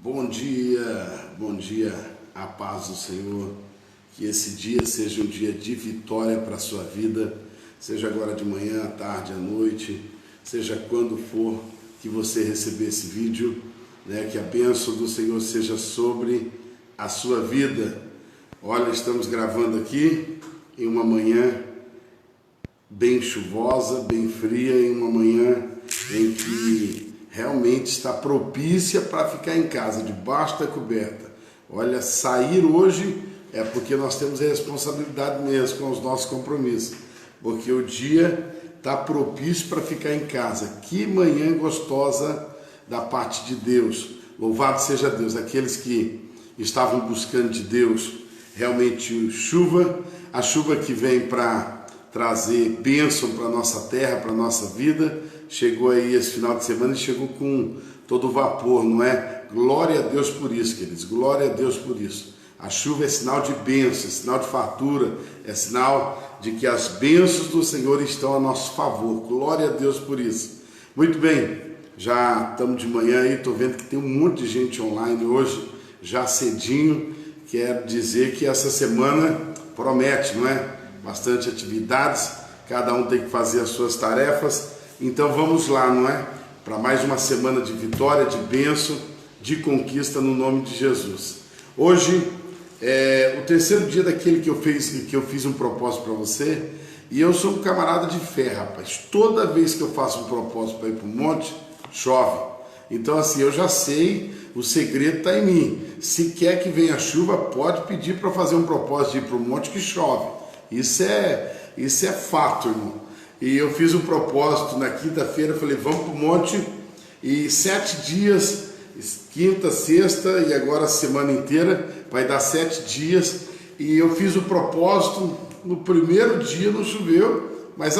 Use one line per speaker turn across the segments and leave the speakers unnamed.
Bom dia, a paz do Senhor, que esse dia seja um dia de vitória para a sua vida, seja agora de manhã, à tarde, à noite, seja quando for que você receber esse vídeo, que a bênção do Senhor seja sobre a sua vida. Olha, estamos gravando aqui em uma manhã bem chuvosa, bem fria, em uma manhã em que realmente está propícia para ficar em casa, debaixo da coberta. Olha, sair hoje é porque nós temos a responsabilidade mesmo com os nossos compromissos, porque o dia está propício para ficar em casa. Que manhã gostosa da parte de Deus. Louvado seja Deus. Aqueles que estavam buscando de Deus realmente chuva, a chuva que vem para trazer bênção para a nossa terra, para a nossa vida. Chegou aí esse final de semana e chegou com todo vapor, não é? Glória a Deus por isso, queridos, glória a Deus por isso. A chuva é sinal de bênção, é sinal de fartura, é sinal de que as bênçãos do Senhor estão a nosso favor. Glória a Deus por isso. Muito bem, já estamos de manhã aí, estou vendo que tem um monte de gente online hoje, já cedinho. Quero dizer que essa semana promete, não é? Bastante atividades, cada um tem que fazer as suas tarefas. Então vamos lá, não é? Para mais uma semana de vitória, de bênção, de conquista no nome de Jesus. Hoje é o terceiro dia daquele que eu fiz um propósito para você, e eu sou um camarada de fé, rapaz. Toda vez que eu faço um propósito para ir para o monte, chove. Então assim, eu já sei, o segredo está em mim. Se quer que venha chuva, pode pedir para fazer um propósito de ir para o monte que chove. Isso é fato, irmão. E eu fiz um propósito na quinta-feira, falei, vamos para o monte, e 7 dias, quinta, sexta e agora a semana inteira, vai dar 7 dias, e eu fiz o propósito, no primeiro dia não choveu, mas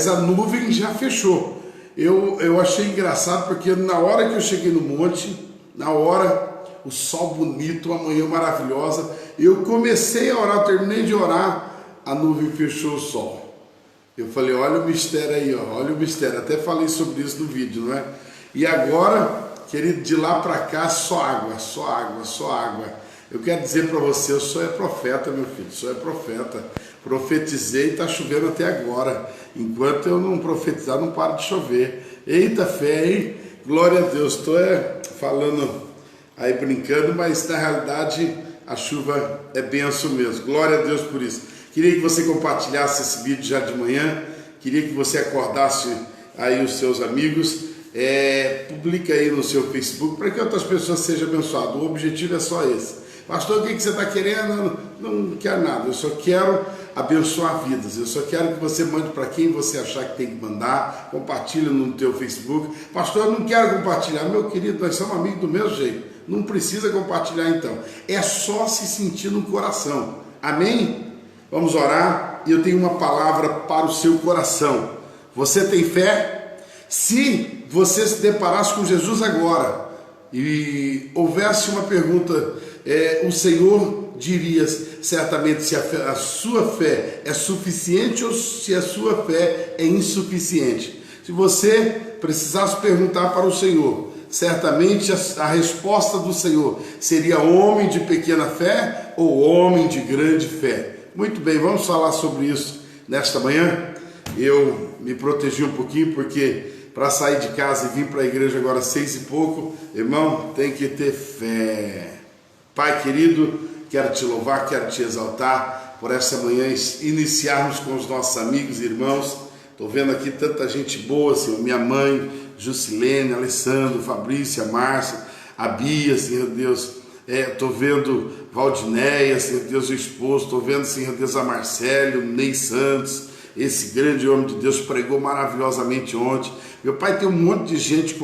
a nuvem já fechou. Eu achei engraçado, porque na hora que eu cheguei no monte, na hora, o sol bonito, a manhã maravilhosa, eu comecei a orar, terminei de orar, a nuvem fechou o sol. Eu falei, olha o mistério aí, ó, olha o mistério. Até falei sobre isso no vídeo, não é? E agora, querido, de lá para cá, só água, só água, só água. Eu quero dizer para você, eu sou profeta, meu filho, sou profeta. Profetizei e está chovendo até agora. Enquanto eu não profetizar, não para de chover. Eita fé, hein? Glória a Deus. Estou falando aí brincando, mas na realidade a chuva é bênção mesmo. Glória a Deus por isso. Queria que você compartilhasse esse vídeo já de manhã, queria que você acordasse aí os seus amigos, publica aí no seu Facebook para que outras pessoas sejam abençoadas. O objetivo é só esse. Pastor, o que você está querendo? Não quero nada, eu só quero abençoar vidas, eu só quero que você mande para quem você achar que tem que mandar, compartilha no teu Facebook. Pastor, eu não quero compartilhar. Meu querido, nós somos amigos do mesmo jeito, não precisa compartilhar então, é só se sentir no coração, amém? Vamos orar, e eu tenho uma palavra para o seu coração. Você tem fé? Se você se deparasse com Jesus agora e houvesse uma pergunta, o Senhor diria certamente se a sua fé é suficiente ou se a sua fé é insuficiente. Se você precisasse perguntar para o Senhor, certamente a resposta do Senhor seria homem de pequena fé ou homem de grande fé. Muito bem, vamos falar sobre isso nesta manhã. Eu me protegi um pouquinho porque para sair de casa e vir para a igreja agora 6 e pouco, irmão, tem que ter fé. Pai querido, quero te louvar, quero te exaltar por essa manhã, iniciarmos com os nossos amigos e irmãos. Estou vendo aqui tanta gente boa, Senhor, minha mãe, Jusilene, Alessandro, Fabrícia, Márcia, a Bia, Senhor Deus. Estou vendo Valdinéia, Senhor Deus, o esposo, estou vendo, Senhor Deus, a Marcelo, Ney Santos, esse grande homem de Deus pregou maravilhosamente ontem. Meu Pai, tem um monte de gente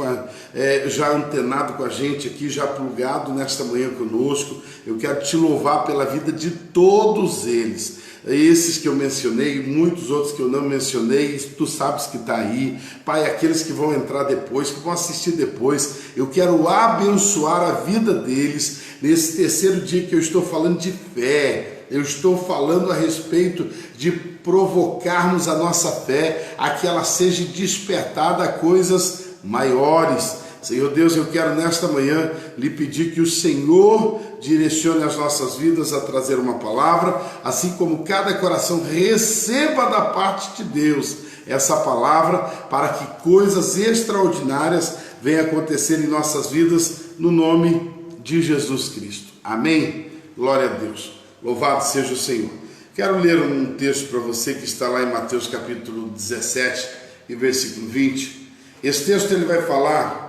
já antenado com a gente aqui, já plugado nesta manhã conosco. Eu quero te louvar pela vida de todos eles. Esses que eu mencionei e muitos outros que eu não mencionei, tu sabes que está aí. Pai, aqueles que vão entrar depois, que vão assistir depois, eu quero abençoar a vida deles nesse terceiro dia que eu estou falando de fé. Eu estou falando a respeito de provocarmos a nossa fé a que ela seja despertada a coisas maiores. Senhor Deus, eu quero nesta manhã lhe pedir que o Senhor direcione as nossas vidas a trazer uma palavra, assim como cada coração receba da parte de Deus essa palavra, para que coisas extraordinárias venham acontecer em nossas vidas, no nome de Jesus Cristo. Amém? Glória a Deus. Louvado seja o Senhor. Quero ler um texto para você que está lá em Mateus capítulo 17 e versículo 20. Esse texto ele vai falar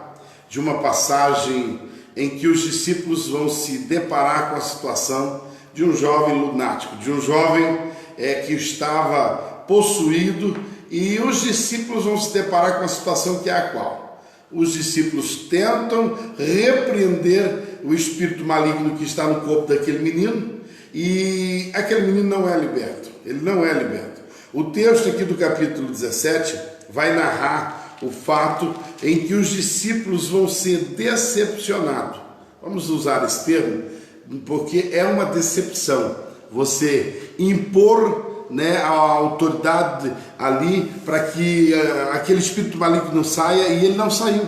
de uma passagem em que os discípulos vão se deparar com a situação de um jovem lunático, de um jovem que estava possuído, e os discípulos vão se deparar com a situação que é a qual? Os discípulos tentam repreender o espírito maligno que está no corpo daquele menino, e aquele menino não é liberto, ele não é liberto. O texto aqui do capítulo 17 vai narrar o fato em que os discípulos vão ser decepcionados. Vamos usar esse termo, porque é uma decepção você impor, a autoridade ali para que aquele espírito maligno não saia, e ele não saiu.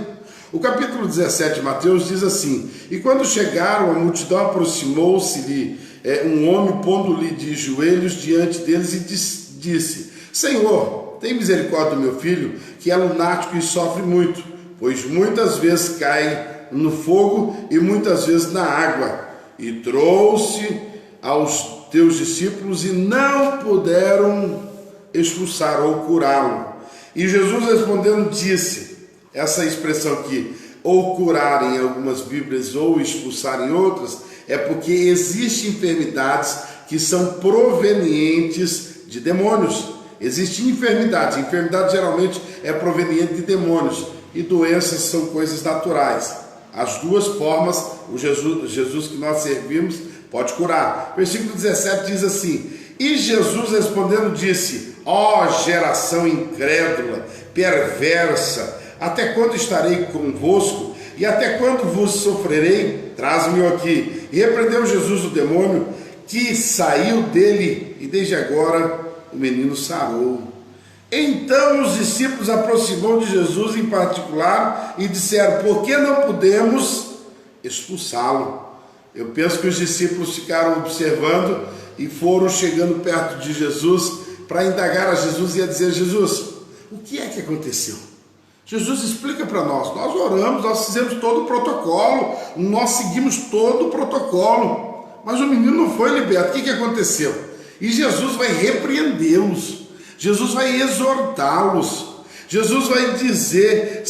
O capítulo 17 de Mateus diz assim: e quando chegaram, a multidão aproximou-se-lhe um homem, pondo-lhe de joelhos diante deles, e disse: Senhor, tem misericórdia do meu filho, que é lunático e sofre muito, pois muitas vezes cai no fogo e muitas vezes na água. E trouxe aos teus discípulos e não puderam expulsar ou curá-lo. E Jesus respondendo disse, essa expressão aqui, ou curar em algumas bíblias ou expulsar em outras, é porque existem enfermidades que são provenientes de demônios. Existem enfermidades, enfermidade geralmente é proveniente de demônios, e doenças são coisas naturais. As duas formas, o Jesus que nós servimos pode curar. Versículo 17 diz assim: e Jesus respondendo disse: ó geração incrédula, perversa, até quando estarei convosco? E até quando vos sofrerei? Traze-me aqui. E repreendeu Jesus o demônio, que saiu dele, e desde agora o menino sarou. Então os discípulos aproximou de Jesus em particular e disseram: por que não podemos expulsá-lo? Eu penso que os discípulos ficaram observando e foram chegando perto de Jesus para indagar a Jesus e a dizer: Jesus, o que é que aconteceu? Jesus, explica para nós. Nós oramos, nós fizemos todo o protocolo, nós seguimos todo o protocolo, mas o menino não foi liberto. O que aconteceu? E Jesus vai repreendê-los, Jesus vai exortá-los, Jesus vai dizer,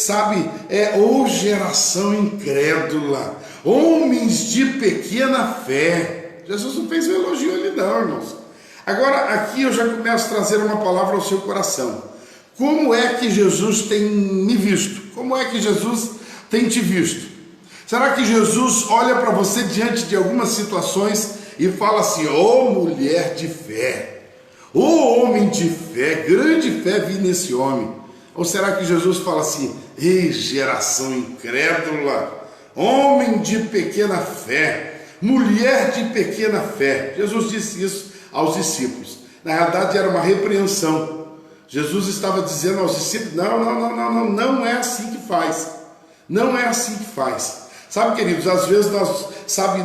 ô geração incrédula, homens de pequena fé. Jesus não fez um elogio ali não, irmãos. Agora aqui eu já começo a trazer uma palavra ao seu coração. Como é que Jesus tem me visto? Como é que Jesus tem te visto? Será que Jesus olha para você diante de algumas situações e fala assim: ô mulher de fé, ô homem de fé, grande fé vi nesse homem? Ou será que Jesus fala assim: ei geração incrédula, homem de pequena fé, mulher de pequena fé? Jesus disse isso aos discípulos. Na realidade era uma repreensão. Jesus estava dizendo aos discípulos: não é assim que faz. Não é assim que faz. Sabe, queridos, às vezes nós,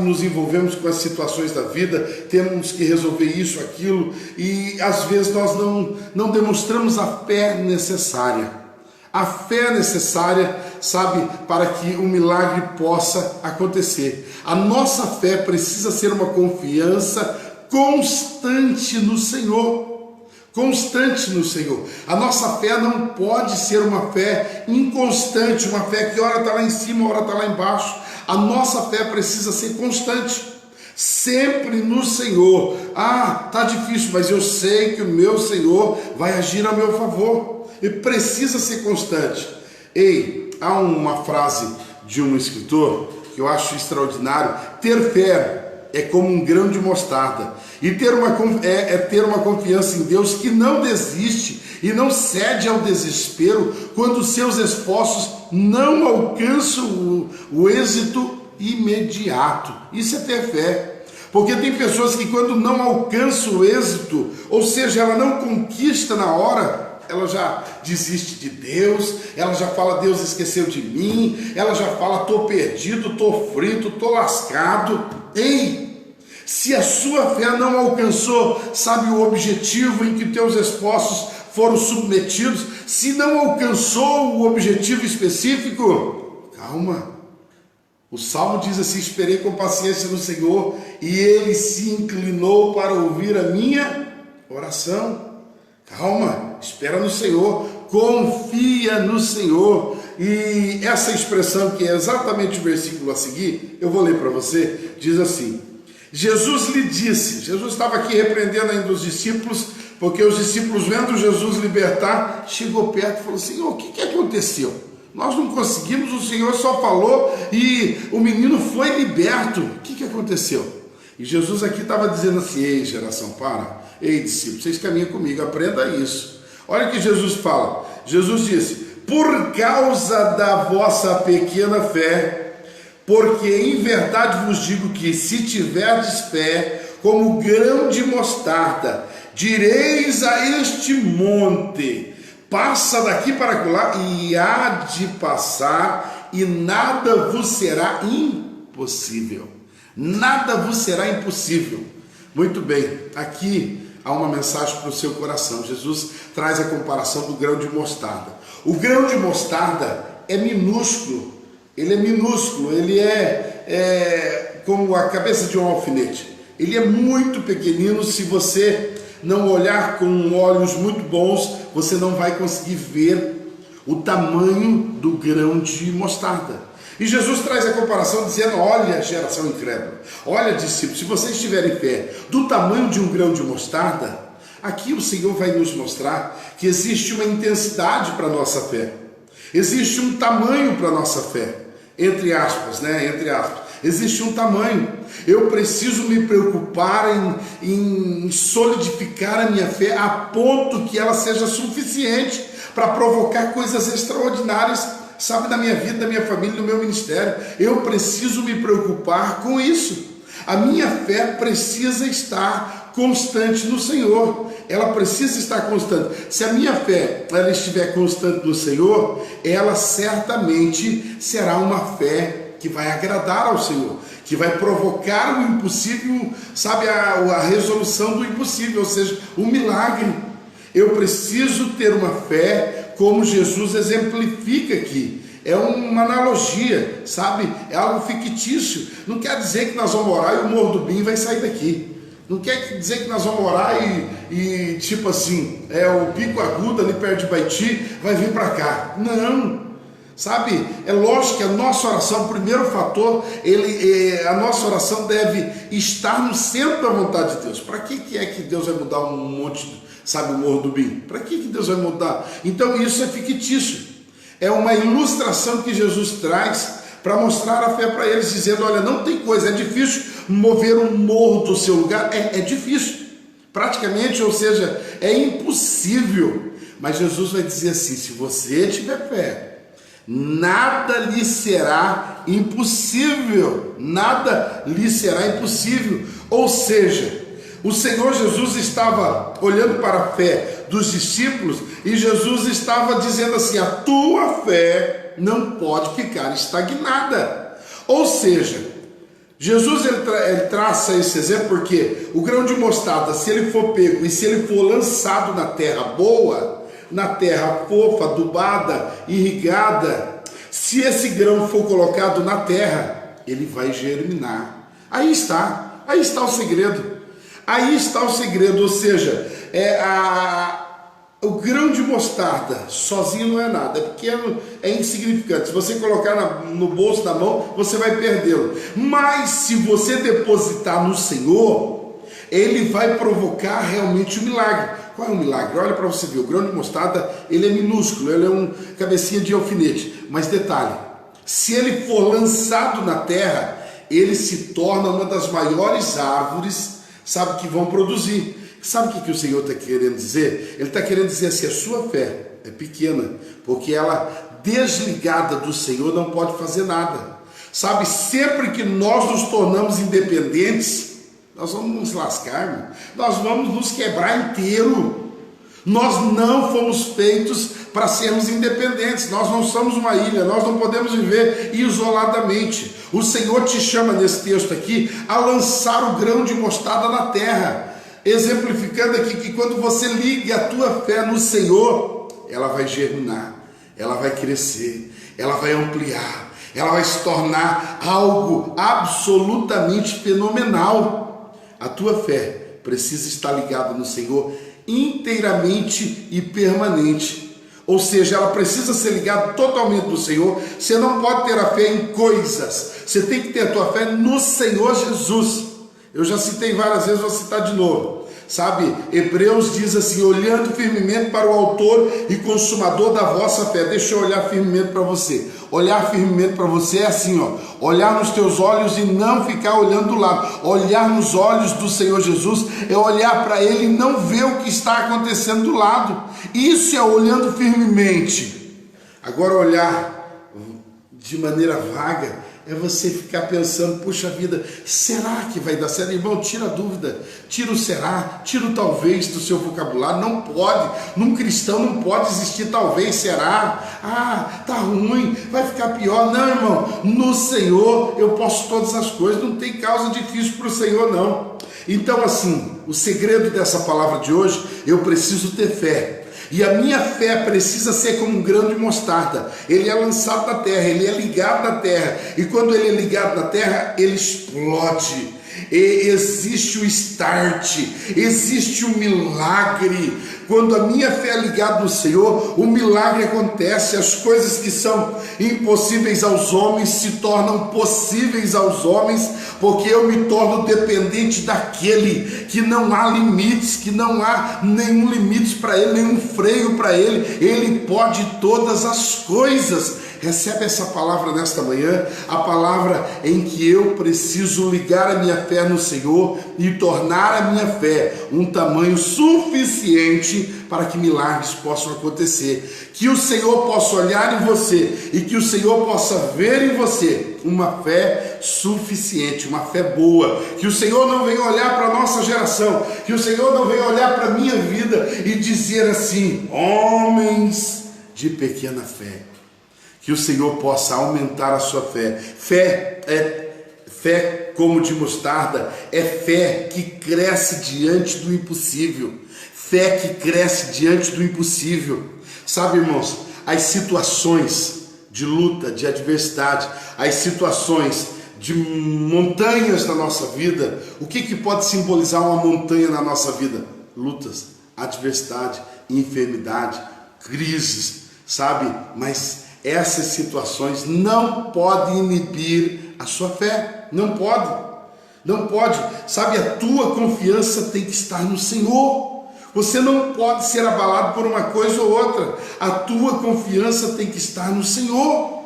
nos envolvemos com as situações da vida, temos que resolver isso, aquilo, e às vezes nós não demonstramos a fé necessária. A fé necessária, para que o milagre possa acontecer. A nossa fé precisa ser uma confiança constante no Senhor. Constante no Senhor. A nossa fé não pode ser uma fé inconstante, uma fé que ora está lá em cima, ora está lá embaixo. A nossa fé precisa ser constante, sempre no Senhor. Tá difícil, mas eu sei que o meu Senhor vai agir a meu favor. E precisa ser constante. Há uma frase de um escritor que eu acho extraordinário: ter fé é como um grão de mostarda, e ter uma confiança em Deus que não desiste e não cede ao desespero quando seus esforços não alcançam o êxito imediato. Isso é ter fé, porque tem pessoas que quando não alcançam o êxito, ou seja, ela não conquista na hora, ela já desiste de Deus, ela já fala, Deus esqueceu de mim, ela já fala, estou perdido, estou frito, estou lascado. Ei, se a sua fé não alcançou, sabe, o objetivo em que teus esforços foram submetidos, se não alcançou o objetivo específico, calma. O Salmo diz assim, esperei com paciência no Senhor, e Ele se inclinou para ouvir a minha oração. Calma, espera no Senhor, confia no Senhor. E essa expressão, que é exatamente o versículo a seguir, eu vou ler para você, diz assim: Jesus lhe disse, Jesus estava aqui repreendendo ainda os discípulos, porque os discípulos, vendo Jesus libertar, chegou perto e falou: Senhor, o que aconteceu? Nós não conseguimos, o Senhor só falou e o menino foi liberto. O que aconteceu? E Jesus aqui estava dizendo assim: ei, geração, para. Ei, discípulos, vocês caminham comigo, aprenda isso. Olha o que Jesus fala. Jesus disse: por causa da vossa pequena fé, porque em verdade vos digo que se tiverdes fé, como grão de mostarda, direis a este monte: passa daqui para acolá, e há de passar, e nada vos será impossível. Nada vos será impossível. Muito bem, aqui há uma mensagem para o seu coração. Jesus traz a comparação do grão de mostarda. O grão de mostarda é minúsculo, ele é como a cabeça de um alfinete. Ele é muito pequenino. Se você não olhar com olhos muito bons, você não vai conseguir ver o tamanho do grão de mostarda. E Jesus traz a comparação dizendo: olha, geração incrédula, olha, discípulos, se vocês tiverem fé do tamanho de um grão de mostarda, aqui o Senhor vai nos mostrar que existe uma intensidade para a nossa fé, existe um tamanho para a nossa fé, entre aspas, existe um tamanho. Eu preciso me preocupar em solidificar a minha fé a ponto que ela seja suficiente para provocar coisas extraordinárias, sabe, na minha vida, da minha família, do meu ministério. Eu preciso me preocupar com isso. A minha fé precisa estar constante no Senhor. Ela precisa estar constante. Se a minha fé ela estiver constante no Senhor, ela certamente será uma fé que vai agradar ao Senhor, que vai provocar o impossível, sabe, a resolução do impossível, ou seja, o milagre. Eu preciso ter uma fé como Jesus exemplifica aqui. É uma analogia, sabe? É algo fictício. Não quer dizer que nós vamos orar e o Morro do Bim vai sair daqui. Não quer dizer que nós vamos orar e tipo assim, o Pico Agudo ali perto de Baiti vai vir para cá. Não. Sabe, é lógico que a nossa oração, o primeiro fator, a nossa oração deve estar no centro da vontade de Deus. Para que é que Deus vai mudar um monte, sabe, o Morro do Bim? Para que Deus vai mudar? Então isso é fictício. É uma ilustração que Jesus traz para mostrar a fé para eles, dizendo: olha, não tem coisa, é difícil mover um morro do seu lugar, é difícil, praticamente, ou seja, é impossível. Mas Jesus vai dizer assim: se você tiver fé, nada lhe será impossível, nada lhe será impossível. Ou seja, o Senhor Jesus estava olhando para a fé dos discípulos e Jesus estava dizendo assim: a tua fé não pode ficar estagnada. Ou seja, Jesus ele traça esse exemplo porque o grão de mostarda, se ele for pego e se ele for lançado na terra boa, na terra fofa, adubada, irrigada, se esse grão for colocado na terra, ele vai germinar. Aí está o segredo. Aí está o segredo, ou seja, o grão de mostarda sozinho não é nada, é pequeno, é insignificante. Se você colocar no bolso da mão, você vai perdê-lo. Mas se você depositar no Senhor, ele vai provocar realmente um milagre. Qual é o milagre? Olha para você ver, o grão de mostarda, ele é minúsculo, ele é um cabecinha de alfinete. Mas detalhe, se ele for lançado na terra, ele se torna uma das maiores árvores, sabe, que vão produzir. Sabe o que o Senhor está querendo dizer? Ele está querendo dizer assim: a sua fé é pequena, porque ela, desligada do Senhor, não pode fazer nada. Sabe, sempre que nós nos tornamos independentes, nós vamos nos lascar, nós vamos nos quebrar inteiro. Nós não fomos feitos para sermos independentes, nós não somos uma ilha, nós não podemos viver isoladamente. O Senhor te chama nesse texto aqui a lançar o grão de mostarda na terra, exemplificando aqui que quando você liga a tua fé no Senhor, ela vai germinar, ela vai crescer, ela vai ampliar, ela vai se tornar algo absolutamente fenomenal. A tua fé precisa estar ligada no Senhor inteiramente e permanente, ou seja, ela precisa ser ligada totalmente no Senhor. Você não pode ter a fé em coisas, você tem que ter a tua fé no Senhor Jesus. Eu já citei várias vezes, vou citar de novo. Sabe, Hebreus diz assim: olhando firmemente para o autor e consumador da vossa fé. Deixa eu olhar firmemente para você. Olhar firmemente para você é assim, ó, olhar nos teus olhos e não ficar olhando do lado. Olhar nos olhos do Senhor Jesus é olhar para Ele e não ver o que está acontecendo do lado. Isso é olhando firmemente. Agora, olhar de maneira vaga é você ficar pensando: puxa vida, será que vai dar certo? Irmão, tira a dúvida, tira o será, tira o talvez do seu vocabulário. Não pode, num cristão não pode existir talvez, será, tá ruim, vai ficar pior. Não, irmão, no Senhor eu posso todas as coisas, não tem causa difícil para o Senhor, não. Então, assim, o segredo dessa palavra de hoje: eu preciso ter fé. E a minha fé precisa ser como um grão de mostarda. Ele é lançado na terra, ele é ligado na terra. E quando ele é ligado na terra, ele explode. E existe o start, existe o milagre. Quando a minha fé é ligada no Senhor, o milagre acontece. As coisas que são impossíveis aos homens se tornam possíveis aos homens, porque eu me torno dependente daquele que não há limites, que não há nenhum limite para ele, nenhum freio para ele. Ele pode todas as coisas. Recebe essa palavra nesta manhã, a palavra em que eu preciso ligar a minha fé no Senhor e tornar a minha fé um tamanho suficiente para que milagres possam acontecer, que o Senhor possa olhar em você e que o Senhor possa ver em você uma fé suficiente, uma fé boa, que o Senhor não venha olhar para a nossa geração, que o Senhor não venha olhar para a minha vida e dizer assim: homens de pequena fé. Que o Senhor possa aumentar a sua fé. Fé como de mostarda, é fé que cresce diante do impossível. Fé que cresce diante do impossível. Sabe, irmãos, as situações de luta, de adversidade, as situações de montanhas na nossa vida, o que pode simbolizar uma montanha na nossa vida? Lutas, adversidade, enfermidade, crises, sabe? Mas essas situações não podem inibir a sua fé, não pode, sabe, a tua confiança tem que estar no Senhor, você não pode ser abalado por uma coisa ou outra, a tua confiança tem que estar no Senhor.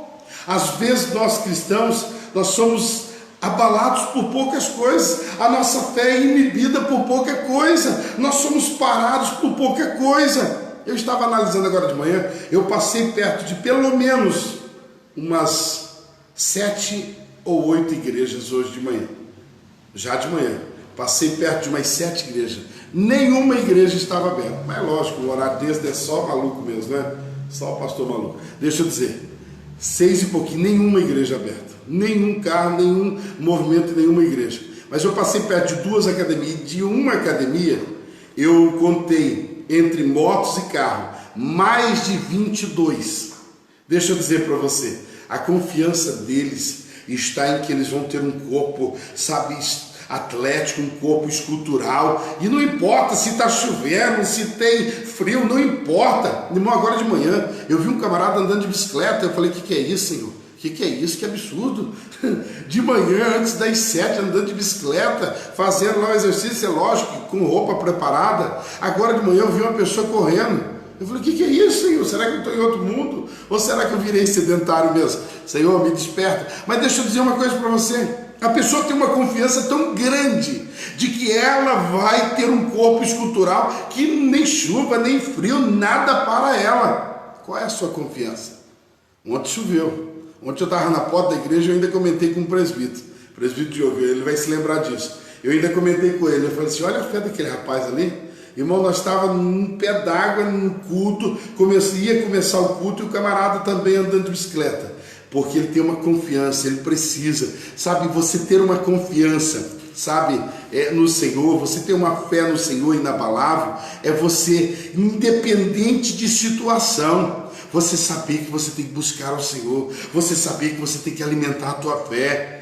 Às vezes nós cristãos, nós somos abalados por poucas coisas, a nossa fé é inibida por pouca coisa, nós somos parados por pouca coisa. Eu estava analisando agora de manhã, eu passei perto de pelo menos umas 7 ou 8 igrejas hoje de manhã. Já de manhã, passei perto de umas 7 igrejas. Nenhuma igreja estava aberta. Mas é lógico, o horário desse é só maluco mesmo, né? Só o pastor maluco. Deixa eu dizer, 6 e pouquinho, nenhuma igreja aberta. Nenhum carro, nenhum movimento, nenhuma igreja. Mas eu passei perto de 2 academias. E de uma academia, eu contei, entre motos e carro, mais de 22. Deixa eu dizer para você, a confiança deles está em que eles vão ter um corpo, sabe, atlético, um corpo escultural, e não importa se está chovendo, se tem frio, não importa. Irmão, agora de manhã, eu vi um camarada andando de bicicleta, eu falei: que é isso, Senhor? Que é isso? Que absurdo! De manhã, antes das 7, andando de bicicleta, fazendo lá o exercício, é lógico, com roupa preparada. Agora de manhã eu vi uma pessoa correndo. Eu falei: que é isso, Senhor? Será que eu estou em outro mundo? Ou será que eu virei sedentário mesmo? Senhor, me desperta. Mas deixa eu dizer uma coisa para você. A pessoa tem uma confiança tão grande de que ela vai ter um corpo escultural que nem chuva, nem frio, nada para ela. Qual é a sua confiança? Ontem choveu. Ontem eu estava na porta da igreja e eu ainda comentei com o presbítero Diogo, ele vai se lembrar disso. Eu ainda comentei com ele, eu falei assim: olha a fé daquele rapaz ali, Irmão, nós estávamos num pé d'água, num culto, ia começar o culto e o camarada também andando de bicicleta, porque ele tem uma confiança, ele precisa, sabe, você ter uma confiança, sabe, no Senhor, você ter uma fé no Senhor inabalável, é você, independente de situação, você saber que você tem que buscar o Senhor, você saber que você tem que alimentar a tua fé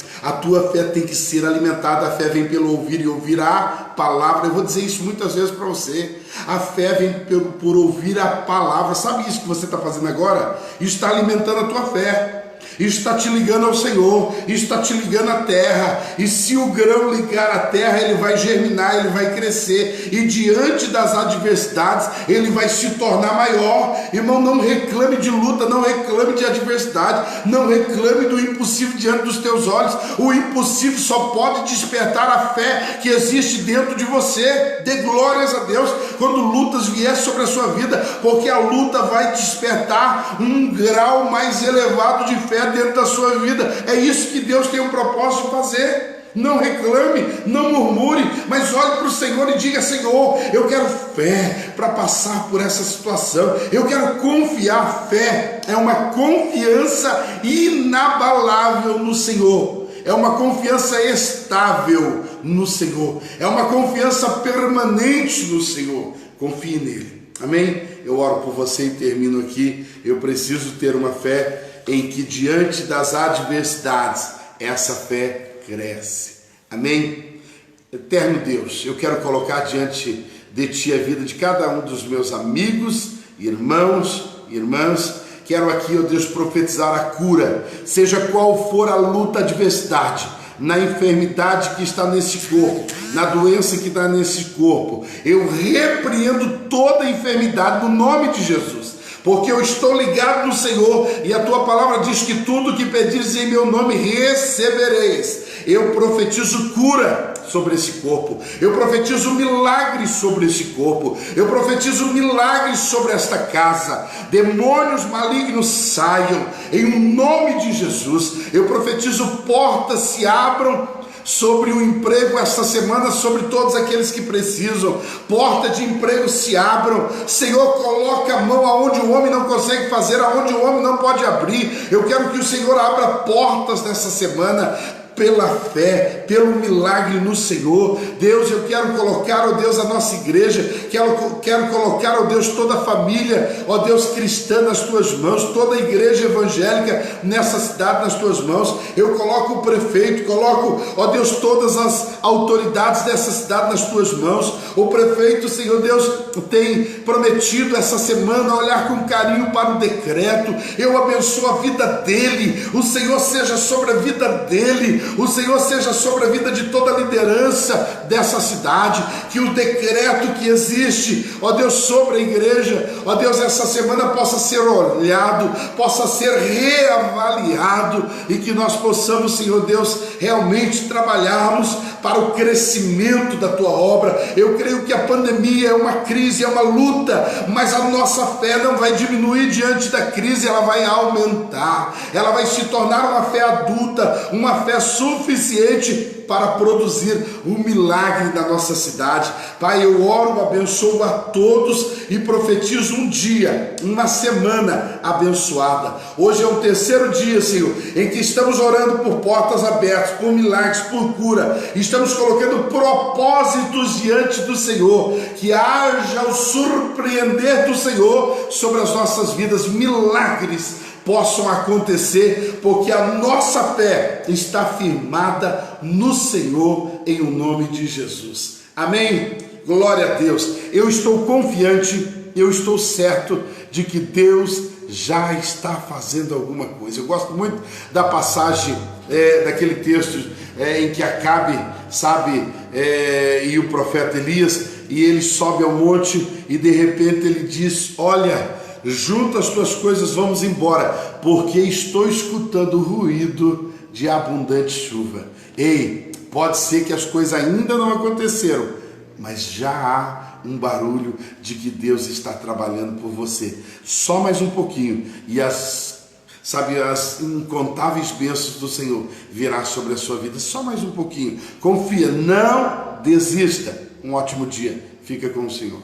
tem que ser alimentada. A fé vem pelo ouvir e ouvir a palavra. Eu vou dizer isso muitas vezes para você, a fé vem por ouvir a palavra. Sabe isso que você está fazendo agora? Isso está alimentando a tua fé. Isso está te ligando ao Senhor, isso está te ligando à terra, e se o grão ligar à terra, ele vai germinar, ele vai crescer, e diante das adversidades, ele vai se tornar maior. Irmão, não reclame de luta, não reclame de adversidade, não reclame do impossível diante dos teus olhos. O impossível só pode despertar a fé que existe dentro de você. Dê glórias a Deus quando lutas vier sobre a sua vida, porque a luta vai despertar um grau mais elevado de fé dentro da sua vida. É isso que Deus tem um propósito de fazer. Não reclame, não murmure, mas olhe para o Senhor e diga: Senhor, eu quero fé para passar por essa situação, eu quero confiar. Fé é uma confiança inabalável no Senhor, é uma confiança estável no Senhor, é uma confiança permanente no Senhor. Confie nele, amém? Eu oro por você e termino aqui. Eu preciso ter uma fé em que diante das adversidades, essa fé cresce, amém? Eterno Deus, eu quero colocar diante de Ti a vida de cada um dos meus amigos, irmãos, irmãs. Quero aqui, ó Deus, profetizar a cura, seja qual for a luta, a adversidade, na enfermidade que está nesse corpo, na doença que está nesse corpo. Eu repreendo toda enfermidade no nome de Jesus, porque eu estou ligado no Senhor, e a tua palavra diz que tudo que pedires em meu nome recebereis. Eu profetizo cura sobre esse corpo, eu profetizo milagre sobre esse corpo, eu profetizo milagre sobre esta casa. Demônios malignos saiam em nome de Jesus. Eu profetizo portas se abram sobre o emprego esta semana, sobre todos aqueles que precisam. Porta de emprego se abram. Senhor, coloca a mão aonde o homem não consegue fazer, aonde o homem não pode abrir. Eu quero que o Senhor abra portas nessa semana, pela fé, pelo milagre no Senhor. Deus, eu quero colocar, ó Deus, a nossa igreja, quero colocar, ó Deus, toda a família, ó Deus, cristã nas tuas mãos, toda a igreja evangélica nessa cidade nas tuas mãos. Eu coloco o prefeito, coloco, ó Deus, todas as autoridades dessa cidade nas tuas mãos. O prefeito, Senhor Deus, tem prometido essa semana olhar com carinho para o decreto. Eu abençoo a vida dele, o Senhor seja sobre a vida dele, o Senhor seja sobre a vida de toda a liderança dessa cidade, que o decreto que existe, ó Deus, sobre a igreja, ó Deus, essa semana possa ser olhado, possa ser reavaliado, e que nós possamos, Senhor Deus, realmente trabalharmos para o crescimento da tua obra. Eu creio que a pandemia é uma crise, é uma luta, mas a nossa fé não vai diminuir diante da crise, ela vai aumentar, ela vai se tornar uma fé adulta, uma fé suficiente para produzir um milagre na nossa cidade. Pai, eu oro, abençoo a todos e profetizo um dia, uma semana abençoada. Hoje é o terceiro dia, Senhor, em que estamos orando por portas abertas, por milagres, por cura. Estamos colocando propósitos diante do Senhor, que haja o surpreender do Senhor sobre as nossas vidas, milagres possam acontecer, porque a nossa fé está firmada no Senhor, em o nome de Jesus. Amém? Glória a Deus. Eu estou confiante, eu estou certo de que Deus já está fazendo alguma coisa. Eu gosto muito da passagem, daquele texto em que Acabe, e o profeta Elias, e ele sobe ao monte e de repente ele diz: olha, junta as tuas coisas, vamos embora, porque estou escutando o ruído de abundante chuva. Ei, pode ser que as coisas ainda não aconteceram, mas já há um barulho de que Deus está trabalhando por você. Só mais um pouquinho e as incontáveis bênçãos do Senhor virá sobre a sua vida. Só mais um pouquinho. Confia, não desista. Um ótimo dia. Fica com o Senhor.